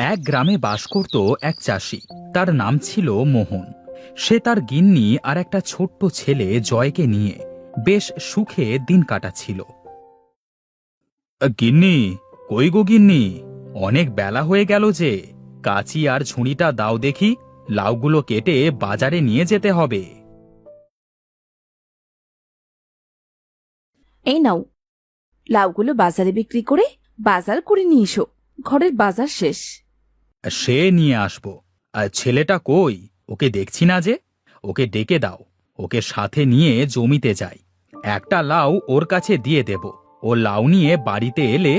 এক গ্রামে বাস করত এক চাষি। তার নাম ছিল মোহন। সে তার গিন্নি আর একটা ছোট্ট ছেলে জয়কে নিয়ে বেশ সুখে দিন কাটাচ্ছিল। গিন্নি, কই গো গিন্নি, অনেক বেলা হয়ে গেল যে। কাঁচি আর ঝুড়িটা দাও দেখি, লাউগুলো কেটে বাজারে নিয়ে যেতে হবে। এই নাও, লাউগুলো বাজারে বিক্রি করে বাজার করে নিয়ে এসো। ঘরের বাজার শেষ। সে নিয়ে আসবো। আর ছেলেটা কই? ওকে দেখছি না যে। ওকে ডেকে দাও, ওকে সাথে নিয়ে জমিতে যাই। একটা লাউ ওর কাছে দিয়ে দেব। ও লাউ নিয়ে বাড়িতে এলে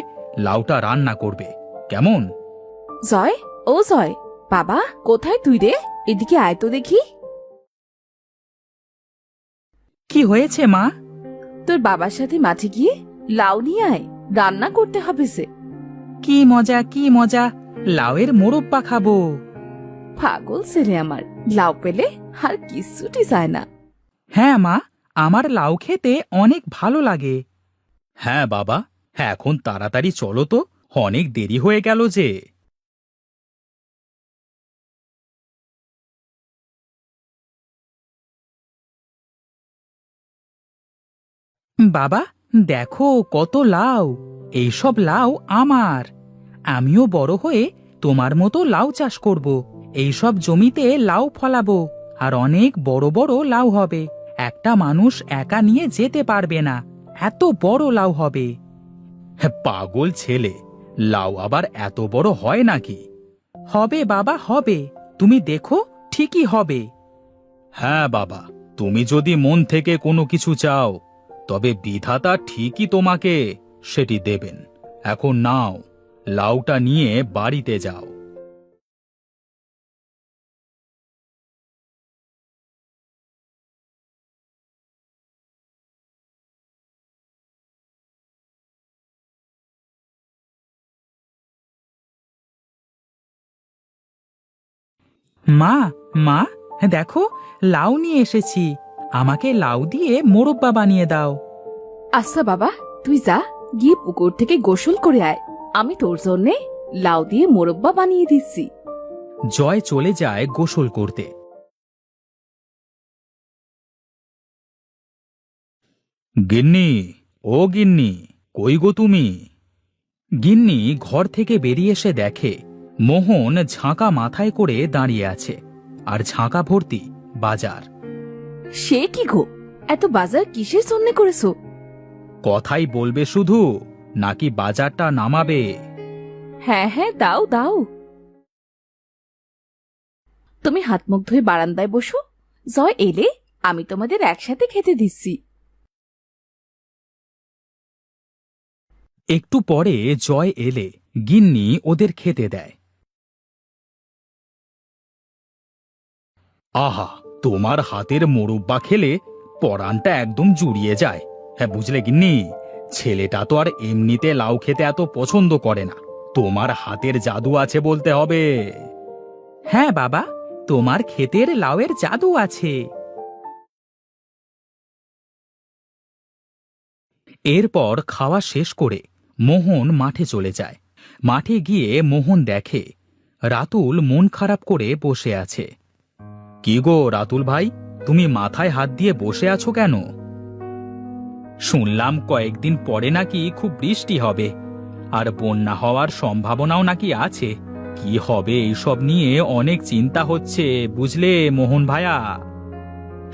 লাউটা রান্না করবে, কেমন? জয়, ও জয়, বাবা কোথায় তুই রে? এদিকে আয় তো দেখি। কি হয়েছে মা? তোর বাবার সাথে মাঠে গিয়ে লাউ নিয়ে আয়, রান্না করতে হবে সে। কি মজা, কি মজা, লাউয়ের মোরব্বা খাবো। পাগল ছেলে আমার, লাউ পেলে আর কিচ্ছুটি চায় না। হ্যাঁ মা, আমার লাউ খেতে অনেক ভালো লাগে। হ্যাঁ বাবা, হ্যাঁ এখন তাড়াতাড়ি চলো তো, অনেক দেরি হয়ে গেল যে। বাবা, দেখো কত লাউ। এইসব লাউ আমার। আমিও বড় হয়ে তোমার মতো লাউ চাষ করব। এইসব জমিতে লাউ ফলাবো, আর অনেক বড় বড় লাউ হবে। একটা মানুষ একা নিয়ে যেতে পারবে না, এত বড় লাউ হবে। হ্যাঁ, পাগল ছেলে, লাউ আবার এত বড় হয় নাকি? হবে বাবা, হবে। তুমি দেখো, ঠিকই হবে। হ্যাঁ বাবা, তুমি যদি মন থেকে কোনো কিছু চাও, তবে বিধাতা ঠিকই তোমাকে সেটি দেবেন। এখন নাও, লাউটা নিয়ে বাড়িতে যাও। মা, মা, দেখো, লাউ নিয়ে এসেছি। আমাকে লাউ দিয়ে মোরব্বা বানিয়ে দাও। আচ্ছা বাবা, তুই যা, গিয়ে পুকুর থেকে গোসল করে আয়। আমি তোর জন্যে লাউ দিয়ে মোরব্বা বানিয়ে দিচ্ছি। জয় চলে যায় গোসল করতে। গিন্নি, ও গিন্নি, কই গো তুমি? গিন্নি ঘর থেকে বেরিয়ে এসে দেখে মোহন ঝাঁকা মাথায় করে দাঁড়িয়ে আছে, আর ঝাঁকা ভর্তি বাজার। সে কি গো, এত বাজার কিসের জন্য করেছো? কথাই বলবে শুধু, নাকি বাজারটা নামাবে? হ্যাঁ হ্যাঁ, দাও দাও। তুমি হাত মুখ ধুয়ে বারান্দায় বসো। জয় এলে আমি তোমাদের একসাথে খেতে দিচ্ছি। একটু পরে জয় এলে গিন্নি ওদের খেতে দেয়। আহা, তোমার হাতের মোরব্বা খেলে পরানটা একদম জুড়িয়ে যায়। হ্যাঁ বুঝলে গিন্নি, ছেলেটা তো আর এমনিতে লাউ খেতে এত পছন্দ করে না। তোমার হাতের জাদু আছে বলতে হবে। হ্যাঁ বাবা, তোমার ক্ষেতের লাউয়ের জাদু আছে। এরপর খাওয়া শেষ করে মোহন মাঠে চলে যায়। মাঠে গিয়ে মোহন দেখে রাতুল মন খারাপ করে বসে আছে। কি গো রাতুল ভাই, তুমি মাথায় হাত দিয়ে বসে আছো কেন? শুনলাম কয়েকদিন পরে নাকি খুব বৃষ্টি হবে, আর বন্যা হওয়ার সম্ভাবনাও নাকি আছে। কি হবে এইসব নিয়ে অনেক চিন্তা হচ্ছে, বুঝলে মোহন ভায়া।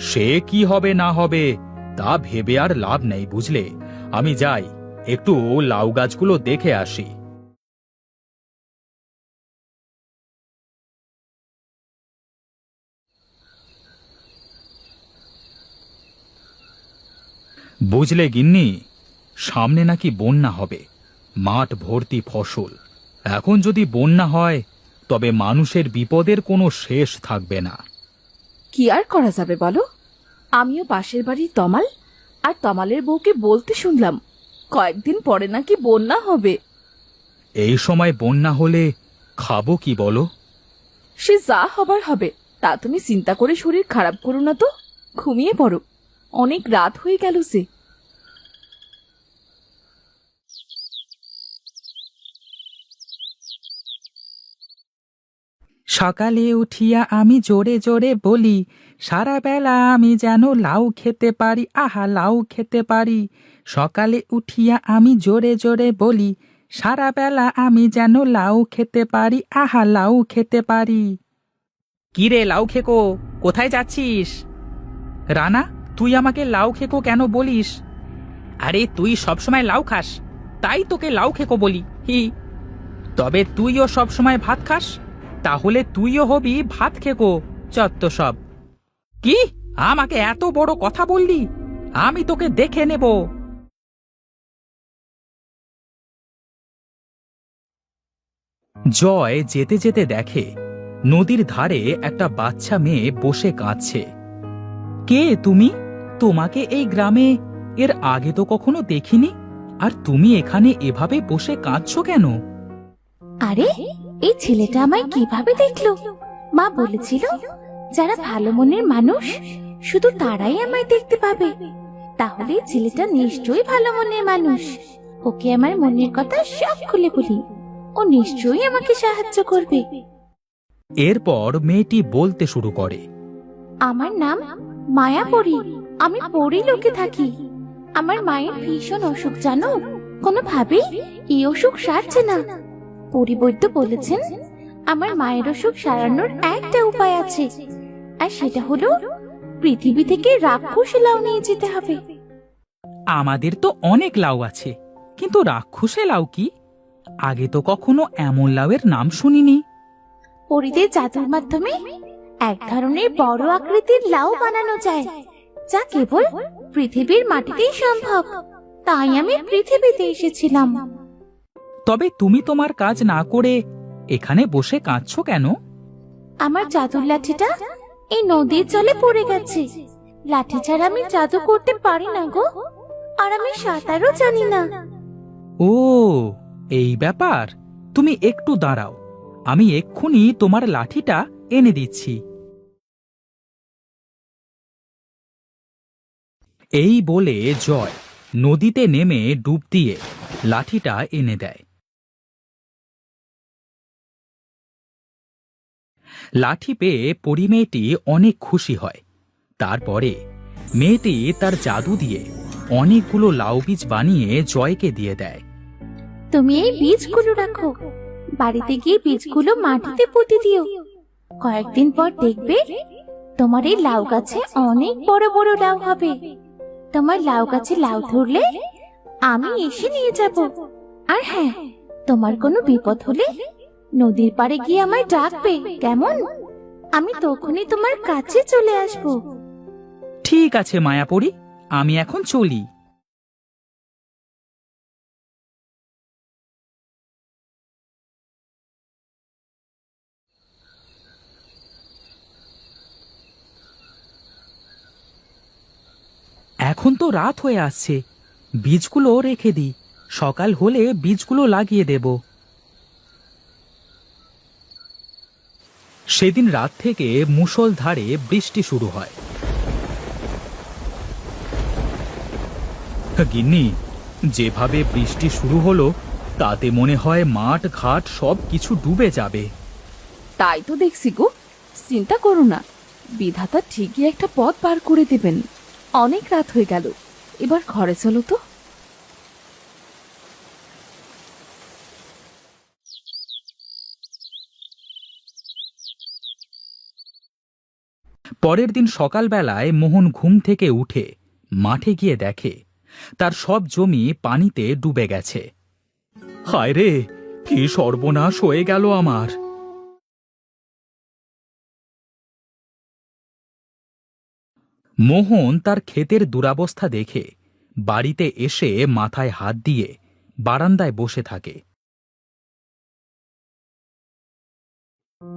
সে কি হবে না হবে তা ভেবে আর লাভ নেই, বুঝলে। আমি যাই, একটু লাউ গাছগুলো দেখে আসি। বুঝলে গিন্নি, সামনে নাকি বন্যা হবে। মাঠ ভর্তি ফসল। এখন যদি বন্যা হয়, তবে মানুষের বিপদের কোনো শেষ থাকবে না। কি আর করা যাবে বলো? আমিও পাশের বাড়ির তমাল আর তমালের বউকে বলতে শুনলাম কয়েকদিন পরে নাকি বন্যা হবে। এই সময় বন্যা হলে খাবো কি বলো? সে যা হবার হবে, তা তুমি চিন্তা করে শরীর খারাপ করো না তো। ঘুমিয়ে পড়ো, অনেক রাত হয়ে গেল যে। সকালে উঠিয়া আমি জোরে জোরে বলি, সারা বেলা আমি যেন লাউ খেতে পারি, আহা লাউ খেতে পারি। সকালে উঠিয়া আমি জোরে জোরে বলি, সারা বেলা আমি যেন লাউ খেতে পারি, আহা লাউ খেতে পারি। কিরে লাউ খেকো, কোথায় যাচ্ছিস? রানা, তুই আমাকে লাউ খেকো কেন বলিস? আরে তুই সবসময় লাউ খাস, তাই তোকে লাউ খেকো বলি। হি, তবে তুইও সবসময় ভাত খাস, তাহলে তুইও হবি ভাত খেকো। চত্ব সব। কি, আমাকে এত বড় কথা বললি? আমি তোকে দেখে নেব। জয় যেতে যেতে দেখে নদীর ধারে একটা বাচ্চা মেয়ে বসে কাঁদছে। কে তুমি? তোমাকে এই গ্রামে এর আগে তো কখনো দেখিনি, আর তুমি এখানে এভাবে বসে কাঁদছো কেন? আরে, এই ছেলেটা আমায় কিভাবে দেখলো? মা বলেছিল যারা ভালো মনের মানুষ শুধু তারাই আমায় দেখতে পাবে। তাহলে এই ছেলেটা নিশ্চয়ই ভালো মনের মানুষ। ওকে আমার মনের কথা সব খুলে বলি, ও নিশ্চয়ই আমাকে সাহায্য করবে। এরপর মেয়েটি বলতে শুরু করে, আমার নাম মায়াপরি, আমি পরি লোকে থাকি। আমার মায়ের ভীষণ অসুখ জানো, কোনোভাবেই এই অসুখ সারছে না। পরিবৈদ্য বলেছেন আমার মায়ের অসুখ সারানোর একটা উপায় আছে, আর সেটা হলো পৃথিবী থেকে রাক্ষসী লাউ নিয়ে যেতে হবে। আমাদের তো অনেক লাউ আছে, কিন্তু রাক্ষসে লাউ কি? আগে তো কখনো এমন লাউয়ের নাম শুনিনি। পরিদের জাদুর মাধ্যমে এক ধরনের বড় আকৃতির লাউ বানানো যায়, যা কেবল পৃথিবীর মাটিতেই সম্ভব। তাই আমি পৃথিবীতে এসেছিলাম। তবে তুমি তোমার কাজ না করে এখানে বসে কাঁদছো কেন? আমার জাদুর লাঠিটা এই নদীর জলে পড়ে গেছে। লাঠি ছাড়া আমি জাদু করতে পারি না গো, আর আমি সাঁতারও জানি না। ও, এই ব্যাপার। তুমি একটু দাঁড়াও, আমি এক্ষুনি তোমার লাঠিটা এনে দিচ্ছি। এই বলে জয় নদীতে নেমে ডুব দিয়ে লাঠিটা এনে দেয়। লাঠি পেয়ে পরী মেয়েটি অনেক খুশি হয়। তারপরে মেয়েটি তার জাদু দিয়ে অনেকগুলো লাউ বীজ বানিয়ে জয়কে দিয়ে দেয়। তুমি এই বীজগুলো রাখো, বাড়িতে গিয়ে বীজগুলো মাটিতে পুঁতে দিও। কয়েকদিন পর দেখবে তোমার এই লাউ গাছে অনেক বড় বড় লাউ হবে। তোমার লাউ গাছে লাউ ধরলে আমি এসে নিয়ে যাব। আর হ্যাঁ, তোমার কোনো বিপদ হলে নদীর পাড়ে গিয়ে আমায় ডাকবে, কেমন? আমি তখনই তোমার কাছে চলে আসব। ঠিক আছে মায়াপরি, আমি এখন চলি। এখন তো রাত হয়ে আসছে, বীজগুলো রেখে দিই, সকাল হলে বীজগুলো লাগিয়ে দেব। সেদিন রাত থেকে মুষলধারে বৃষ্টি শুরু হয়। গিন্নি, যেভাবে বৃষ্টি শুরু হলো তাতে মনে হয় মাঠ ঘাট সব কিছু ডুবে যাবে। তাই তো দেখছি গো, চিন্তা করো না, বিধাতা ঠিকই একটা পথ পার করে দেবেন। অনেক রাত হয়ে গেল, এবার ঘরে চলো তো। পরের দিন সকালবেলায় মোহন ঘুম থেকে উঠে মাঠে গিয়ে দেখে তার সব জমি পানিতে ডুবে গেছে। হায় রে, কি সর্বনাশ হয়ে গেল আমার! মোহন তার ক্ষেতের দুরবস্থা দেখে বাড়িতে এসে মাথায় হাত দিয়ে বারান্দায় বসে থাকে।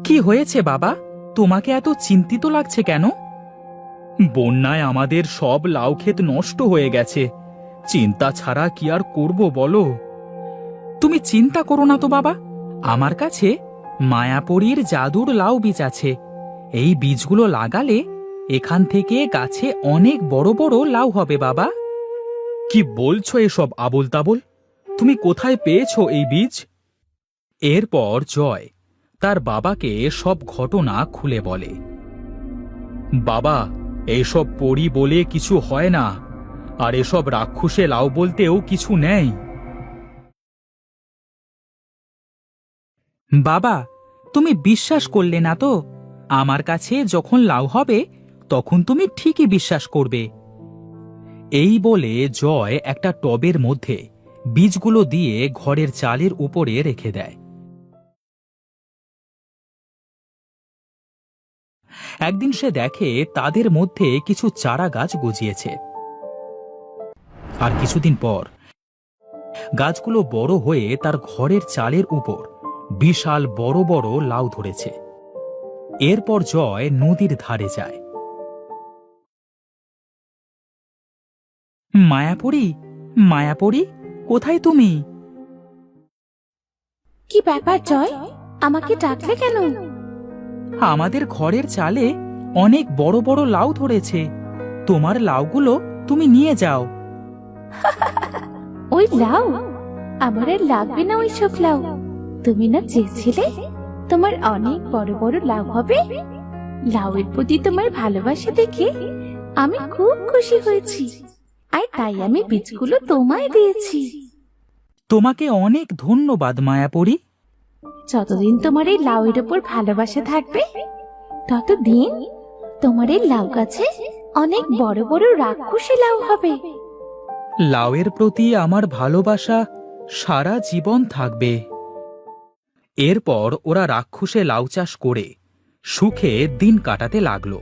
কি হয়েছে বাবা, তোমাকে এত চিন্তিত লাগছে কেন? বন্যায় আমাদের সব লাউ ক্ষেত নষ্ট হয়ে গেছে, চিন্তা ছাড়া কি আর করব বলো? তুমি চিন্তা করো না তো বাবা, আমার কাছে মায়াপরীর জাদুর লাউ বীজ আছে। এই বীজগুলো লাগালে এখান থেকে গাছে অনেক বড় বড় লাউ হবে বাবা। কি বলছো এসব আবোল তাবোল? তুমি কোথায় পেয়েছো এই বীজ? এরপর জয় তার বাবাকে সব ঘটনা খুলে বলে। বাবা, এইসব পড়ি বলে কিছু হয় না, আর এসব রাক্ষসে লাউ বলতেও কিছু নেই। বাবা, তুমি বিশ্বাস করলে না তো? আমার কাছে যখন লাউ হবে তখন তুমি ঠিকই বিশ্বাস করবে। এই বলে জয় একটা টবের মধ্যে বীজগুলো দিয়ে ঘরের চালের উপরে রেখে দেয়। একদিন সে দেখে তাদের মধ্যে কিছু চারা গাছ গজিয়েছে। আর কিছুদিন পর গাছগুলো বড় হয়ে তার ঘরের চালের উপর বিশাল বড় বড় লাউ ধরেছে। এরপর জয় নদীর ধারে যায়। মায়াপুরী, মায়াপুরী, কোথায় তুমি? কি ব্যাপার জয়, আমাকে ডাকলে কেন? আমাদের ঘরের চালে অনেক বড় বড় লাউ ধরেছে। তোমার লাউগুলো তুমি নিয়ে যাও। ওই লাউ? আমার আর লাগবে না ওইসব লাউ। তুমি না চেয়েছিলে তোমার অনেক বড় বড় লাউ হবে? লাউয়ের প্রতি তোমার ভালোবাসা দেখে আমি খুব খুশি হয়েছি, আর তাই আমি বীজগুলো তোমায় দিয়েছি। তোমাকে অনেক ধন্যবাদ মায়াপুরী। যতদিন তোমার এই লাউয়ের উপর ভালোবাসা থাকবে ততদিন তোমার এই লাউ গাছে অনেক বড় বড় রাক্ষসী লাউ হবে। লাউয়ের প্রতি আমার ভালোবাসা সারা জীবন থাকবে। এরপর ওরা রাক্ষসে লাউ চাষ করে সুখে দিন কাটাতে লাগলো।